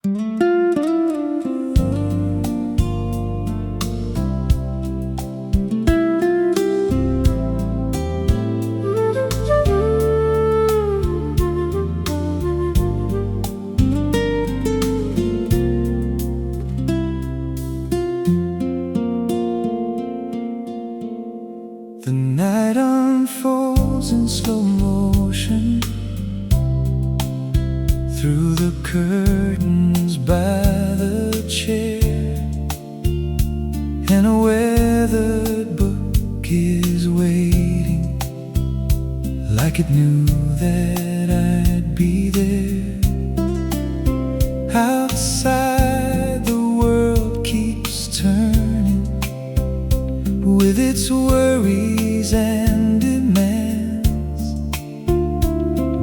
The night unfolds in slow motion through the curtains by the chair, and a weathered book is waiting, like it knew that I'd be there. Outside the world keeps turning with its worries and demands,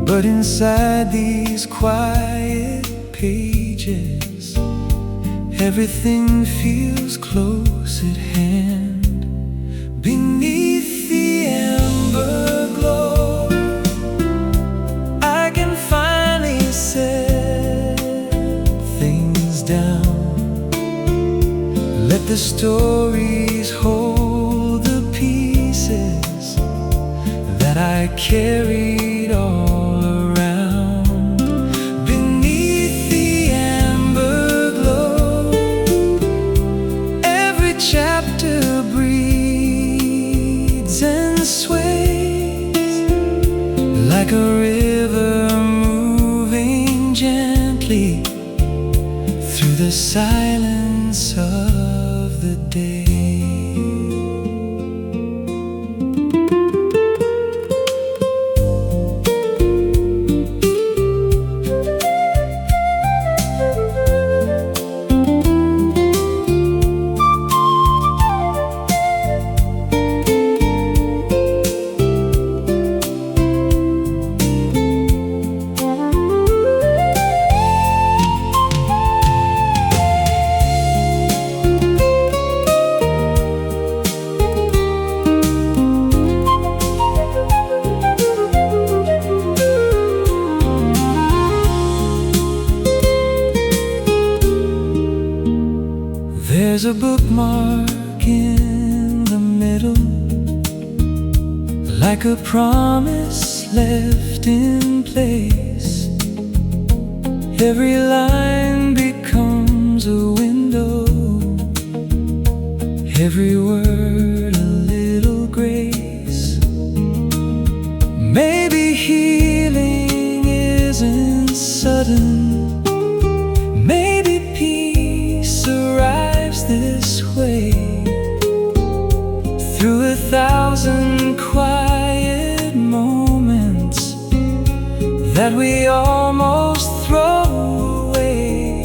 but inside these quiet pages, everything feels close at hand. Beneath the amber glow, I can finally set things down. Let the stories hold the pieces that I carried all around. Beneath the amber glow, every chapter breathes and sways, like a river moving gently through the silence of the day. There's a bookmark in the middle, like a promise left in place. Every line becomes a window, every word a little grace. Maybe healing isn't sudden, maybe peace arrives this way. Through 1,000 quiet moments that we almost throw away.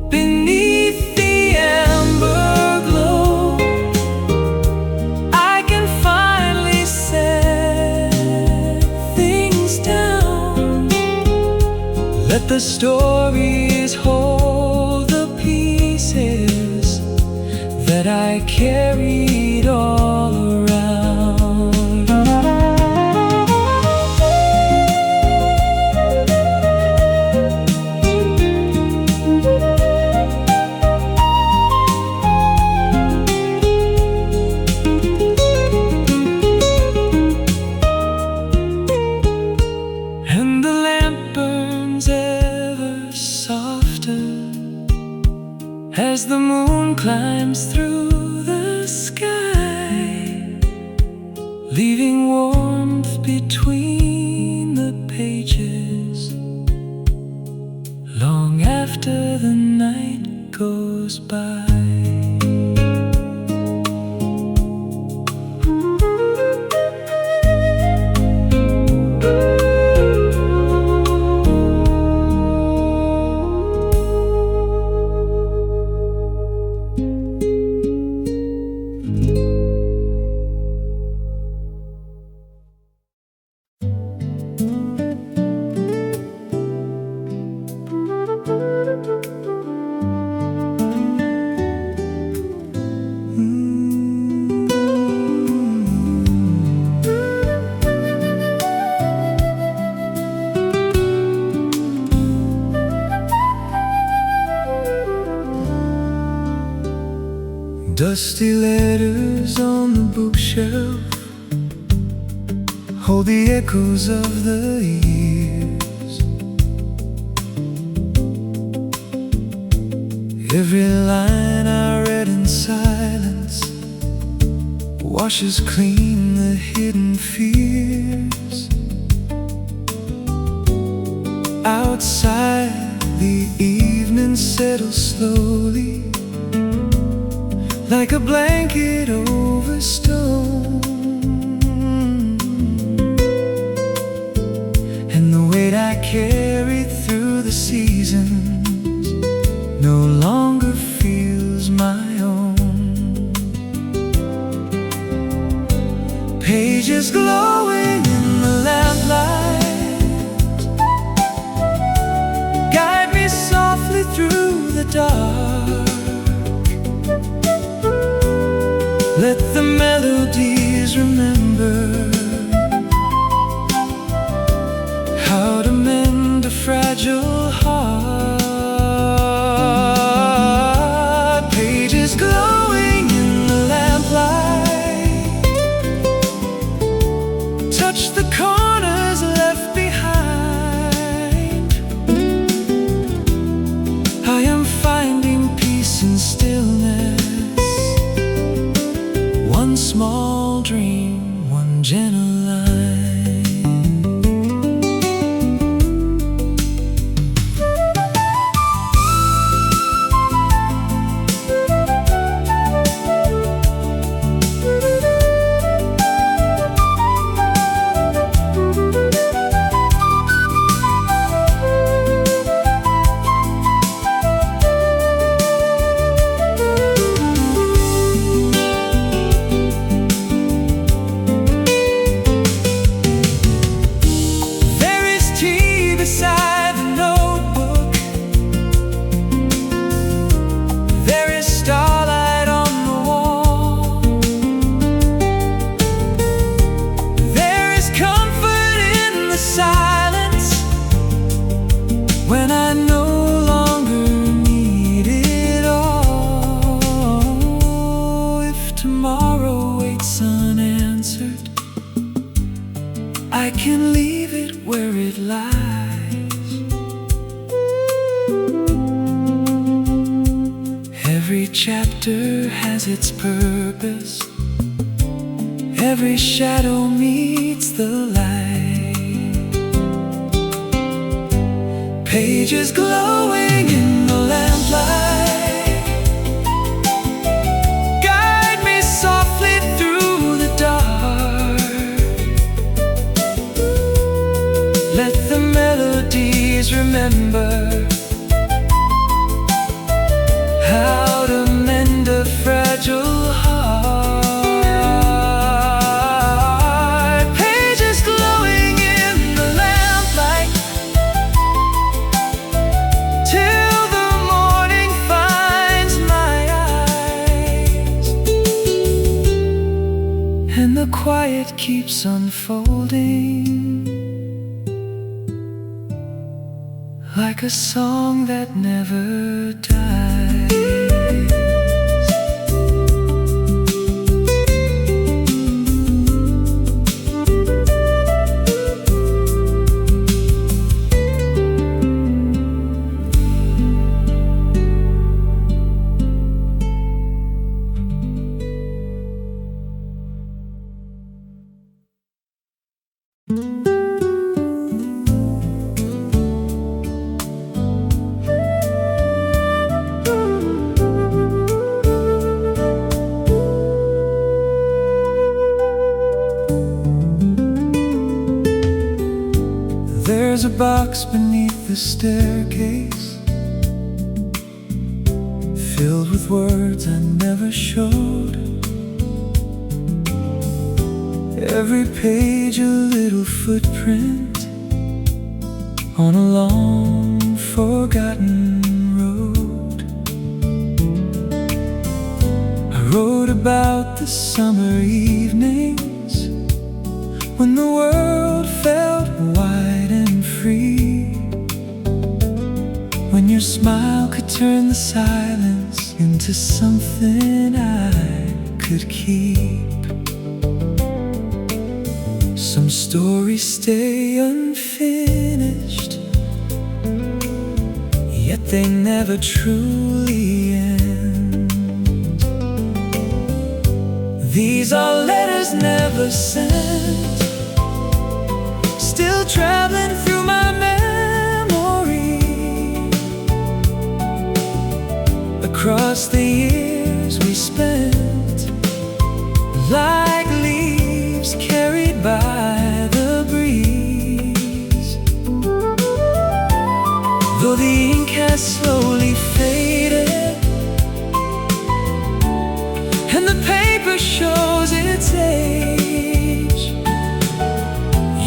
Beneath the amber glow, I can finally set things down. Let the stories hold the pieces that I carried all around. And the lamp burns ever softer as the moon climbs through the sky, leaving warmth between the pages long after the night goes by. Dusty letters on the bookshelf hold the echoes of the years. Every line I read in silence washes clean the hidden fears. Outside, the evening settles slowly, like a blanket over stone, and the weight I carried through the seasons no longer feels my own. Pages glowing in the lamplight guide me softly through the dark. Let the melodies remember how to mend a fragile heart. Pages glowing in the lamplight touch the corners left behind. I am finding peace and stillness. One small dream, one gentle line. Beside the notebook, there is starlight on the wall. There is comfort in the silence when I no longer need it all. If tomorrow waits unanswered, I can leave it where it lies. Every chapter has its purpose. Every shadow meets the light. Pages glowing in the lamplight guide me softly through the dark. Let the melodies remember how to mend a fragile heart. Pages glowing in the lamplight till the morning finds my eyes, and the quiet keeps unfolding like a song that never dies. There's a box beneath the staircase, filled with words I never showed. Every page a little footprint on a long forgotten road. I wrote about the summer evenings when the world felt wide and free, when your smile could turn the silence into something I could keep. Some stories stay unfinished, yet they never truly end. These are letters never sent, still traveling through my memory. Across the years we spent, like leaves carried by the breeze. Though the ink has slowly faded and the paper shows its age,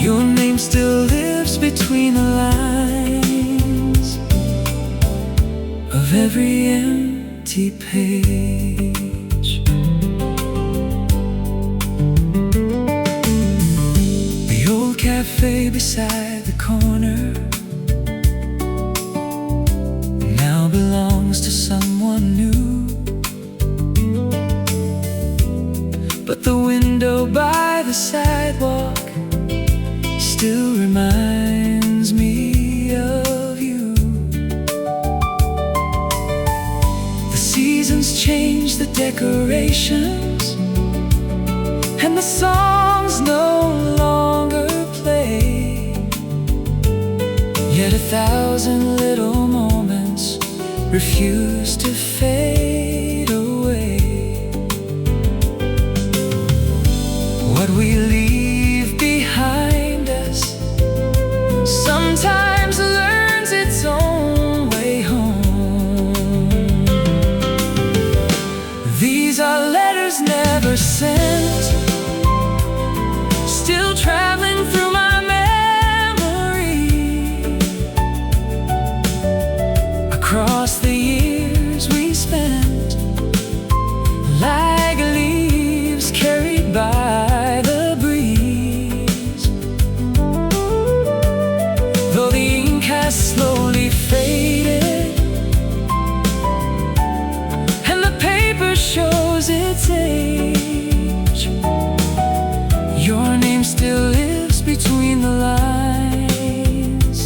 your name still lives between the lines of every empty page. The old cafe beside the corner now belongs to someone new, but the window by the sidewalk still reminds me of you. The seasons change the decorations, and the songs no longer play, yet 1,000 little moments refuse to fade away. What we leave behind us sometimes learns its own way home. These are letters never sent, still traveling through my memory. Across the years we spent, like leaves carried by the breeze. Though the ink has slowly faded and the paper shows its age, your name still lives between the lines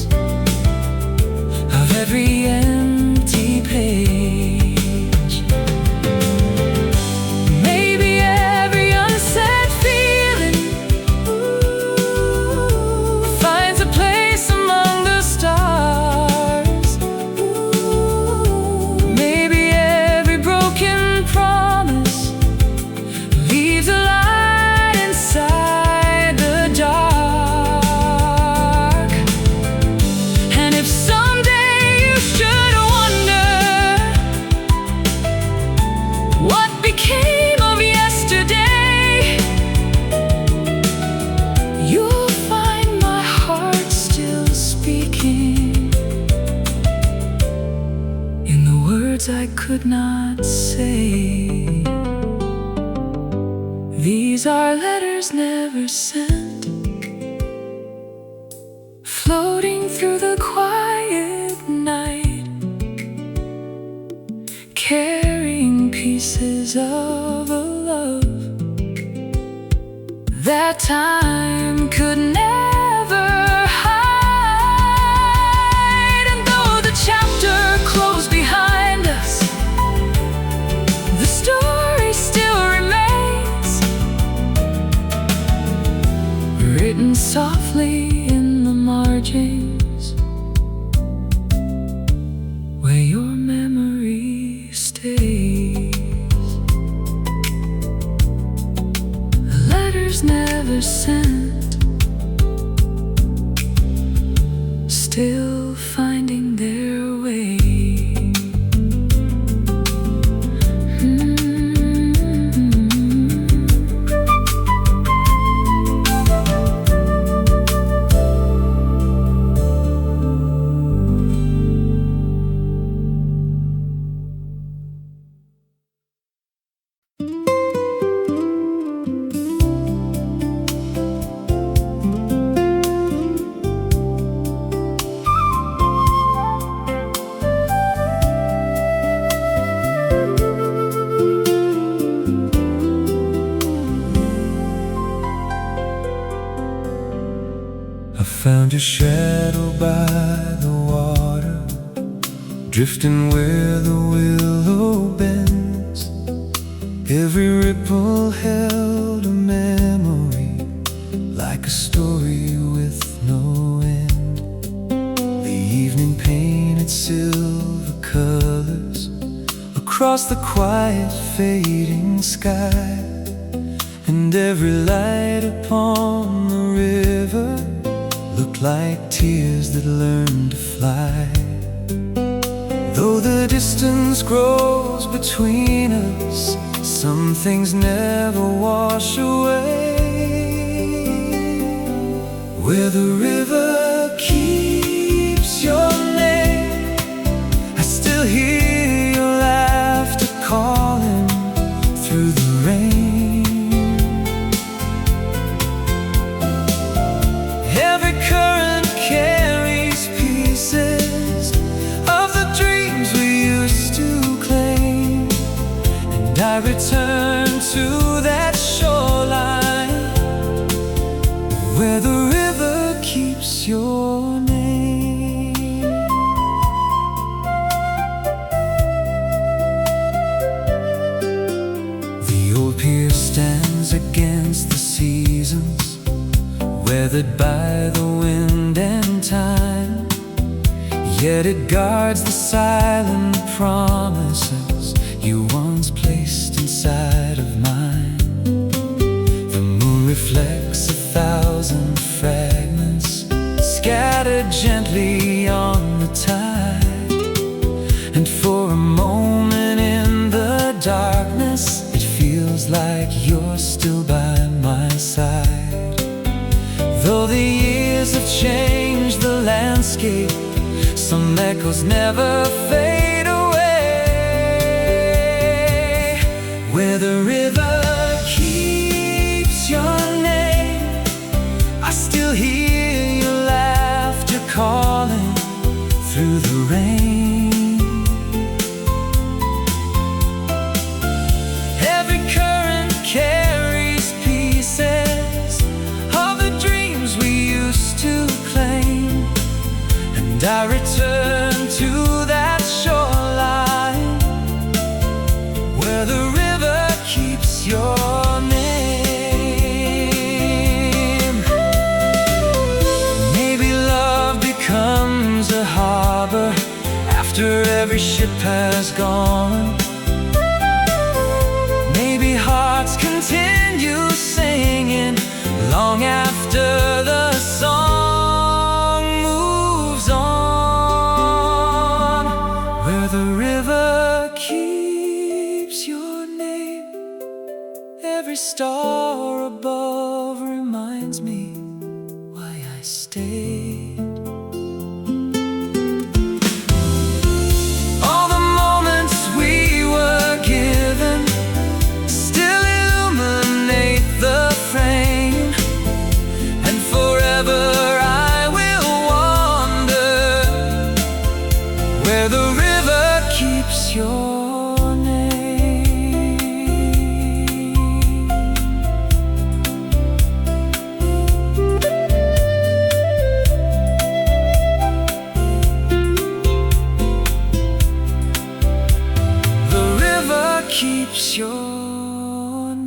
of every empty page. Maybe every unsaid feeling finds a place among the stars. Maybe every broken promise leaves a light inside the dark. And if someday you should wonder what became of yesterday, you'll find my heart still speaking in the words I could not say. These are letters never sent, floating through the quiet night, carrying pieces of a love that time could never hide. And though the chapter closed behind us, the story still remains, written softly in the margins where your memory stays. Letters never sent, still finding their way. a shadow by the water, drifting where the willow bends. Every ripple held a memory, like a story with no end. The evening painted silver colors across the quiet fading sky, and every light upon the river looked like tears that learned to fly. Though the distance grows between us, some things never wash away. Where the river keeps your name, I still hear your laughter calling through the rain. Every current carries pieces of the dreams we used to claim, and I return to that shoreline where the river keeps your name. The old pier stands against the seasons, weathered by the wind and time, yet it guards the silent promises you once placed inside of mine. The moon reflects 1,000 fragments scattered gently on the tide, and for a moment in the darkness it feels like you're still by my side. Though the years have changed the landscape, some echoes never fade away. Where the river keeps your name, I still hear your laughter calling through the rain. Every current carries pieces of the dreams we used to claim, and I return to that shoreline where the river keeps your name. Maybe love becomes a harbor after every ship has gone. Maybe hearts continue singing long after the song moves on. Where the river keeps your name, every star above reminds me why I stayed. All the moments we were given still illuminate the frame, and forever I will wander where the river keeps your name. The river keeps your name.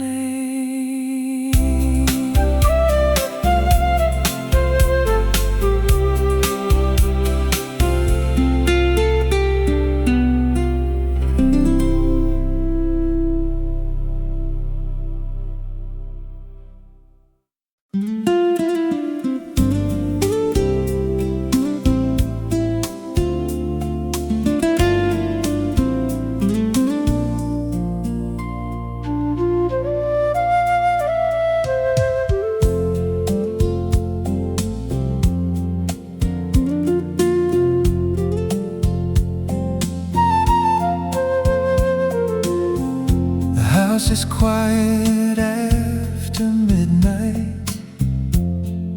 The house is quiet after midnight,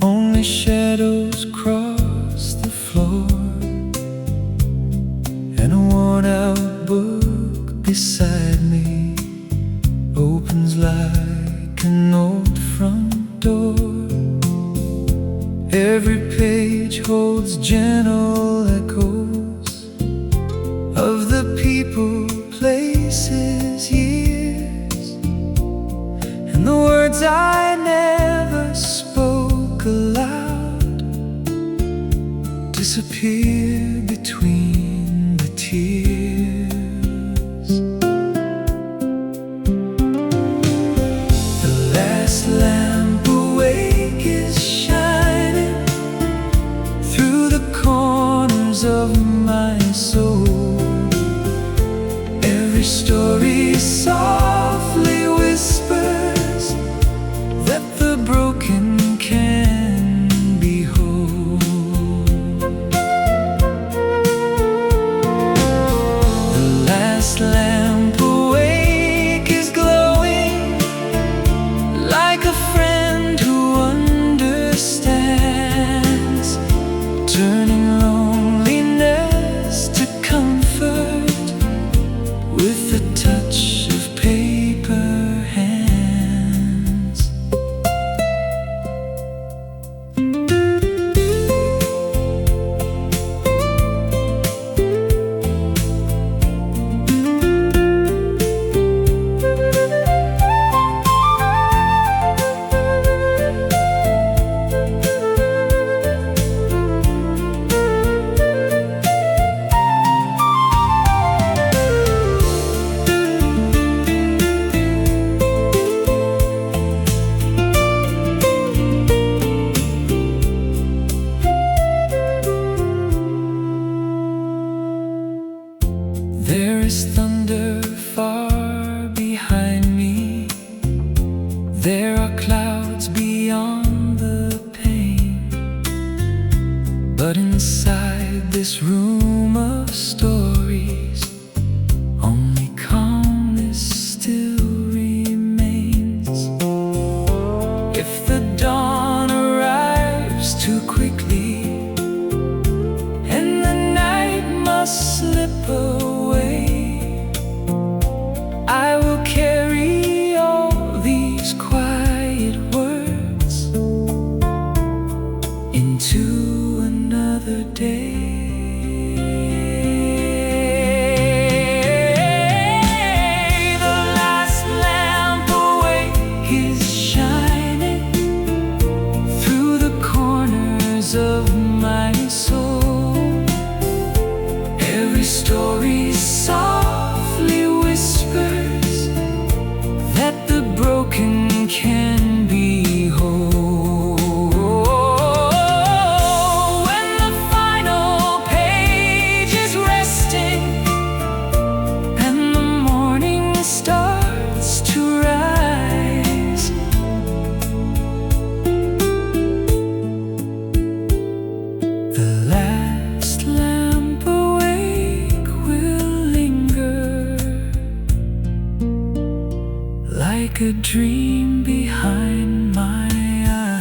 only shadows cross the floor, and a worn-out book beside me opens like an old front door. Every page disappear between the tears. The last lamp awake is shining through the corners of my soul. Every story softly whispers that the broken can be whole. The last lamp awake is glowing like a friend who understands, turning loneliness to comfort with a touch of paper hands. There is thunder far behind me. There are clouds beyond the pain. But inside this room of stories, only calmness still remains. If the dawn arrives too quickly and the night must slip away, I will carry all these quiet words into another day. The last lamp awake is shining through the corners of my soul. Every story softly whispers that the broken can be whole. When the final page is resting and the morning starts to rise, the last lamp awake will linger like a dream behind my eyes.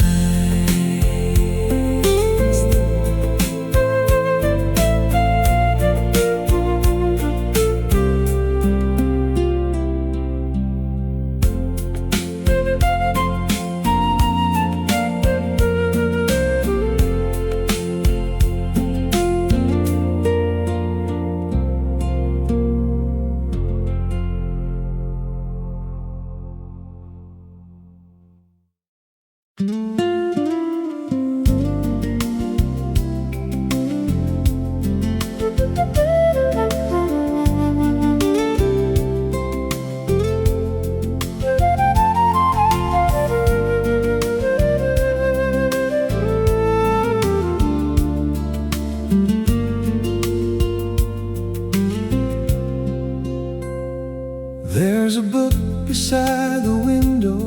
There's a book beside the window,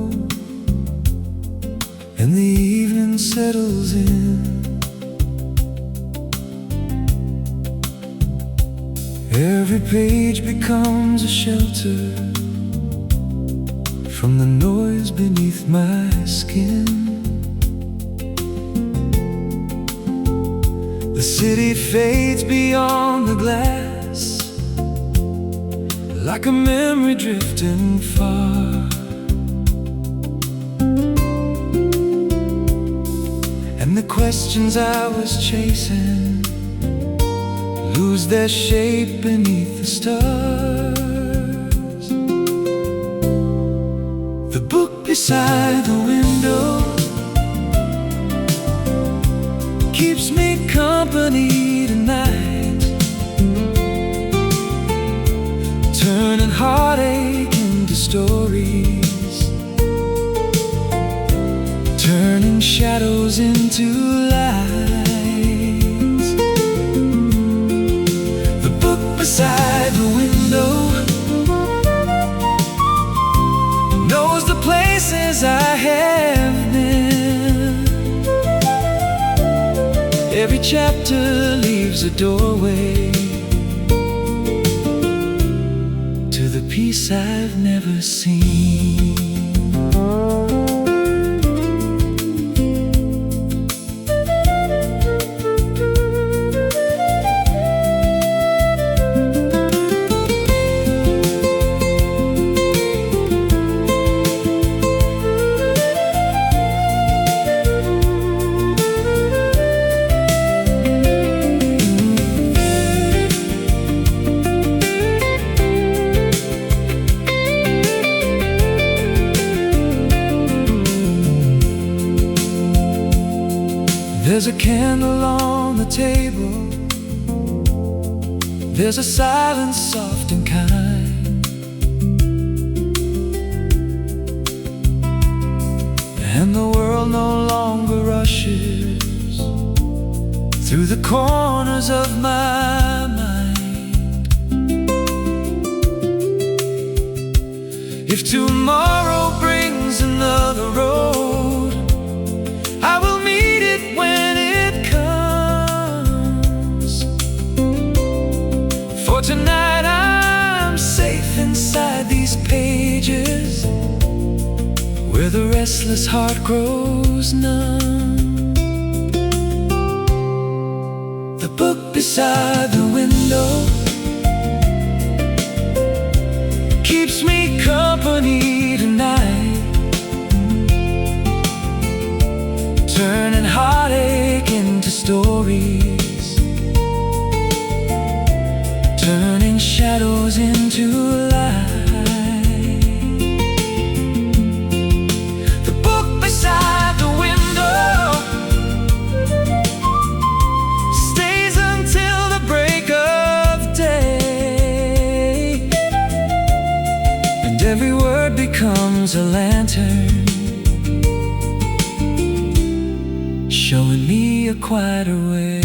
and the evening settles in. Every page becomes a shelter from the noise beneath my skin. The city fades beyond the glass like a memory drifting far. And the questions I was chasing lose their shape beneath the stars. The book beside the window keeps me company stories, turning shadows into lights. The book beside the window knows the places I have been. Every chapter leaves a doorway to the peace I've never seen. There's a candle on the table, there's a silence soft and kind, and the world no longer rushes through the corners of my mind. If tomorrow brings another road, I will meet it when it comes. For tonight I'm safe inside these pages, where the restless heart grows numb. The book beside the window keeps me company tonight, turning heartache into stories, turning shadows into light. The book beside the window stays until the break of day, and every word becomes a lantern, showing me a quieter way.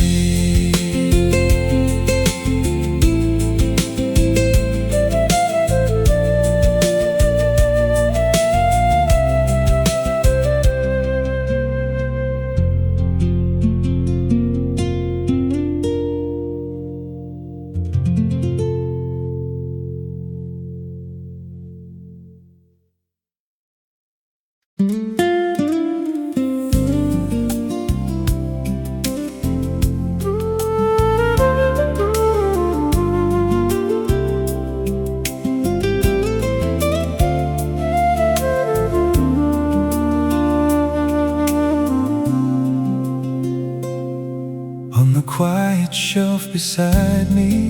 On the quiet shelf beside me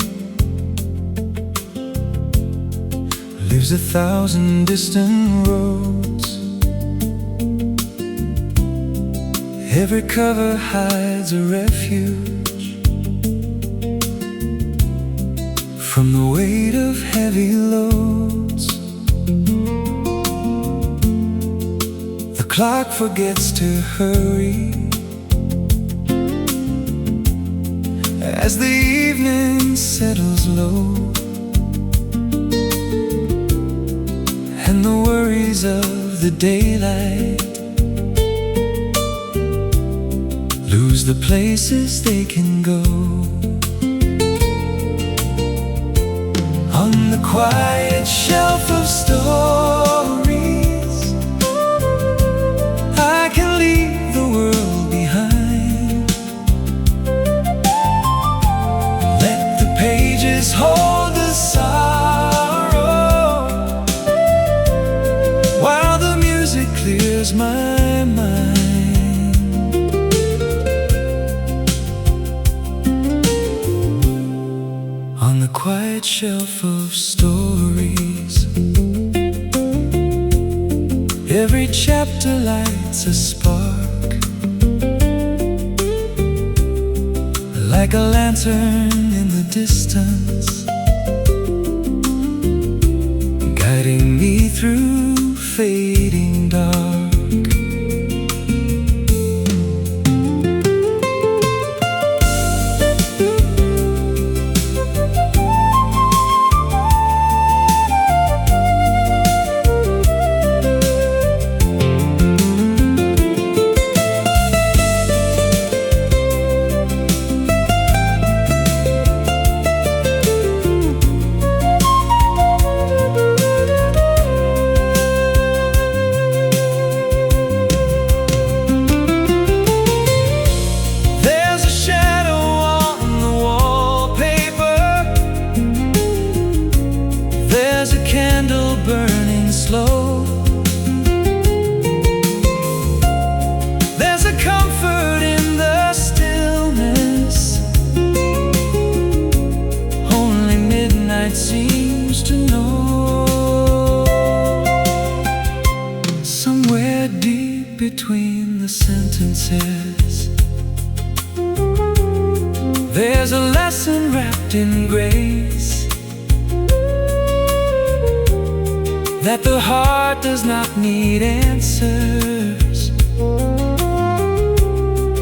lives 1,000 distant roads. Every cover hides a refuge from the weight of heavy loads. The clock forgets to hurry as the evening settles low, and the worries of the daylight lose the places they can go. On the quiet shelf of stories, I can leave the world behind. Let the pages hold the sorrow, while the music clears my mind. On the quiet shelf of stories, every chapter lights a spark, like a lantern in the distance, guiding me through through fading dark. Burning slow, there's a comfort in the stillness only midnight seems to know. Somewhere deep between the sentences, there's a lesson wrapped in grace, that the heart does not need answers,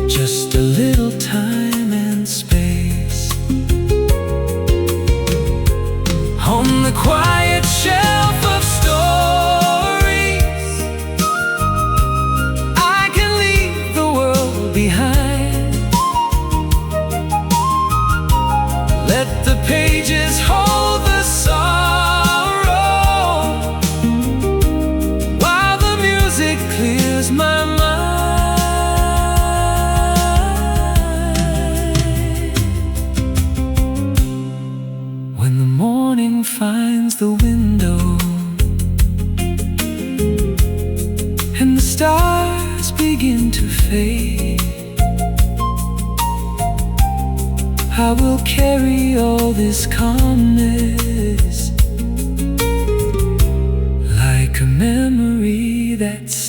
just a little time and space. On the quiet shelf of stories, I can leave the world behind. Let the pages hold the song clears my mind. When the morning finds the window and the stars begin to fade, I will carry all this calmness like a memory that stayed.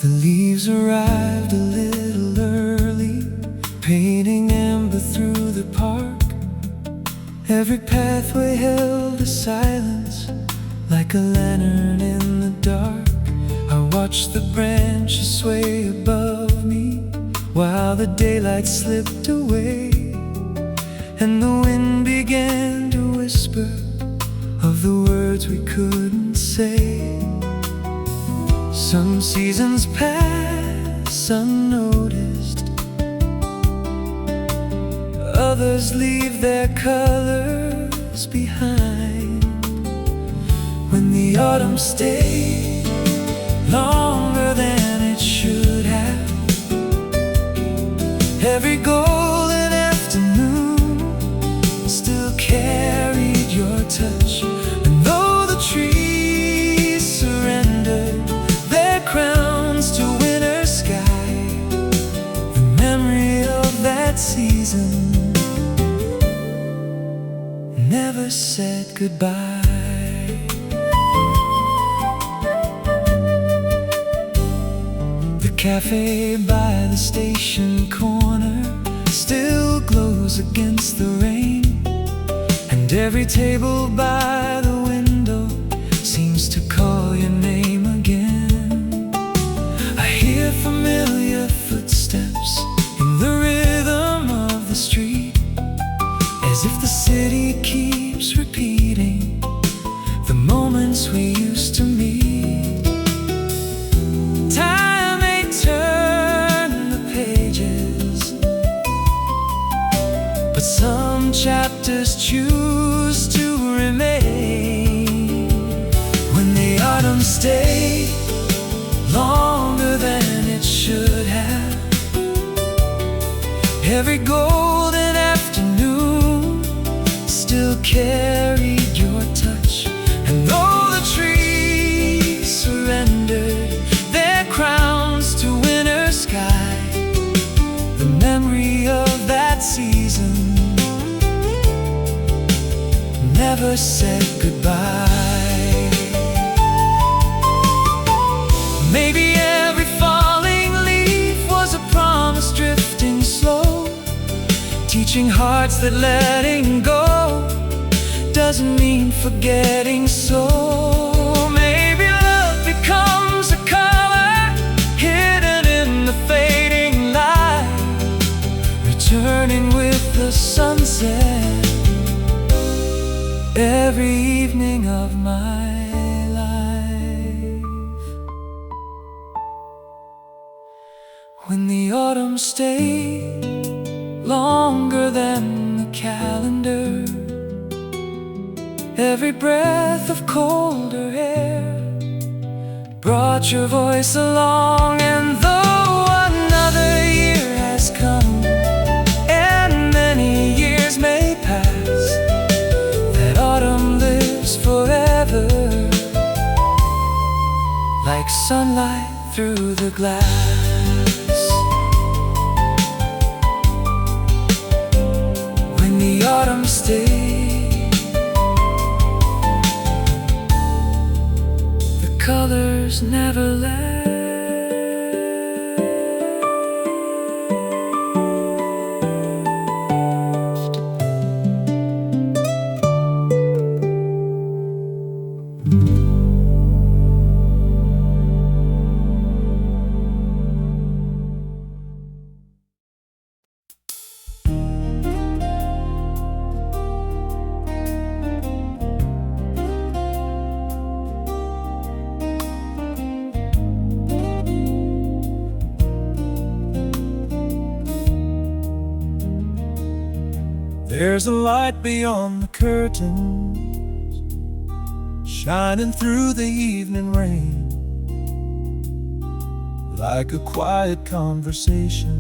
The leaves arrived a little early, painting amber through the park. Every pathway held a silence, like a lantern in the dark. I watched the branches sway above me, while the daylight slipped away, and the wind began to whisper of the words we couldn't say. Some seasons pass unnoticed, others leave their colors behind. When the autumn stayed longer than it should have, every golden afternoon still carried your touch. And though the trees surrendered their crowns to winter sky, the memory of that season never said goodbye. The cafe by the station corner still glows against the rain, and every table by the window seems to call your name again. I hear familiar footsteps in the rhythm of the street, as if the city keeps repeating the moments we used to meet. Time may turn the page, every golden afternoon still carried your touch. And though the trees surrendered their crowns to winter sky, the memory of that season never said goodbye. Maybe every falling leaf was a promise drifting slow, teaching hearts that letting go doesn't mean forgetting. So maybe love becomes a color hidden in the fading light, returning with the sunset every evening of my life. When the autumn stayed longer than the calendar, every breath of colder air brought your voice along. And though another year has come and many years may pass, that autumn lives forever, like sunlight through the glass. When the autumn stays, the colors never last. There's a light beyond the curtains, shining through the evening rain, like a quiet conversation,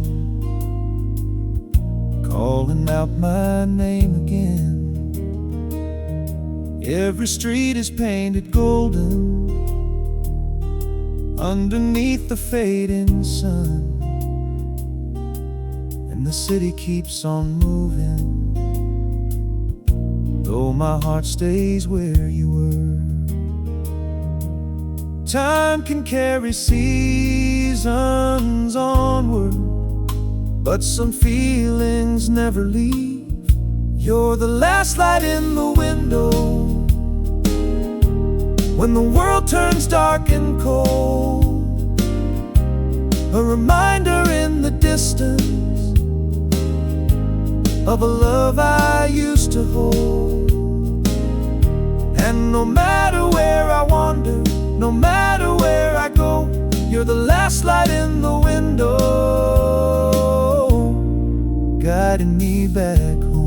calling out my name again. Every street is painted golden underneath the fading sun, and the city keeps on moving, though my heart stays where you were. Time can carry seasons onward, but some feelings never leave. You're the last light in the window when the world turns dark and cold, a reminder in the distance of a love I used to hold. And no matter where I wander, no matter where I go, you're the last light in the window, guiding me back home.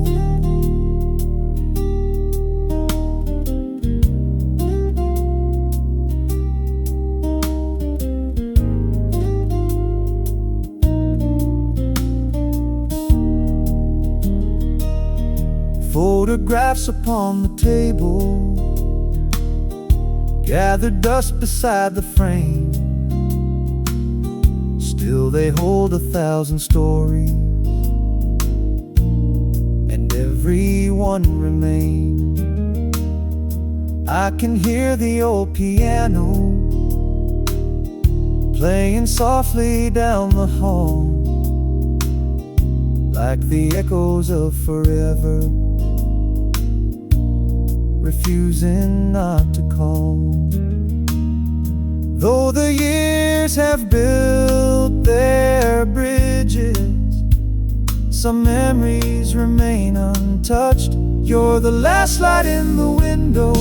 Photographs upon the table, gathered dust beside the frame. Still they hold 1,000 stories, and every one remains. I can hear the old piano playing softly down the hall, like the echoes of forever, refusing not to call. Though the years have built their bridges, some memories remain untouched. You're the last light in the window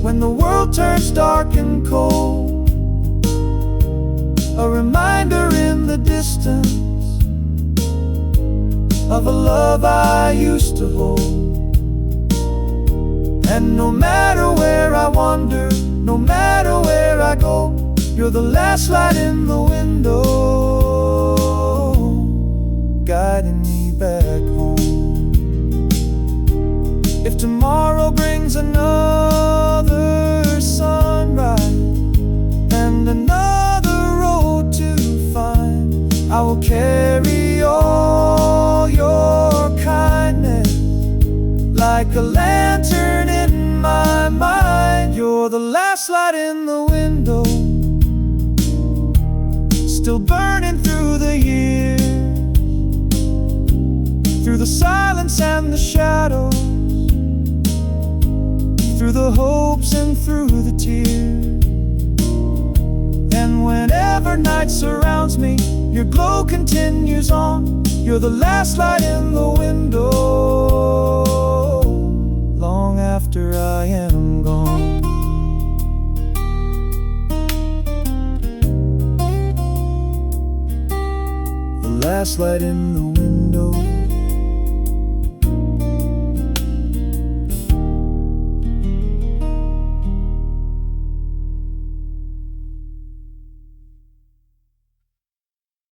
when the world turns dark and cold, a reminder in the distance of a love I used to hold. And no matter where I wander, no matter where I go, you're the last light in the window, guiding me back home. If tomorrow brings another sunrise and another road to find, I will carry all your kindness like a lantern in my mind. You're the last light in the window, still burning through the years, through the silence and the shadows, through the hopes and through the tears. And whenever night surrounds me, your glow continues on. You're the last light in the window, long after I am gone. The last light in the window.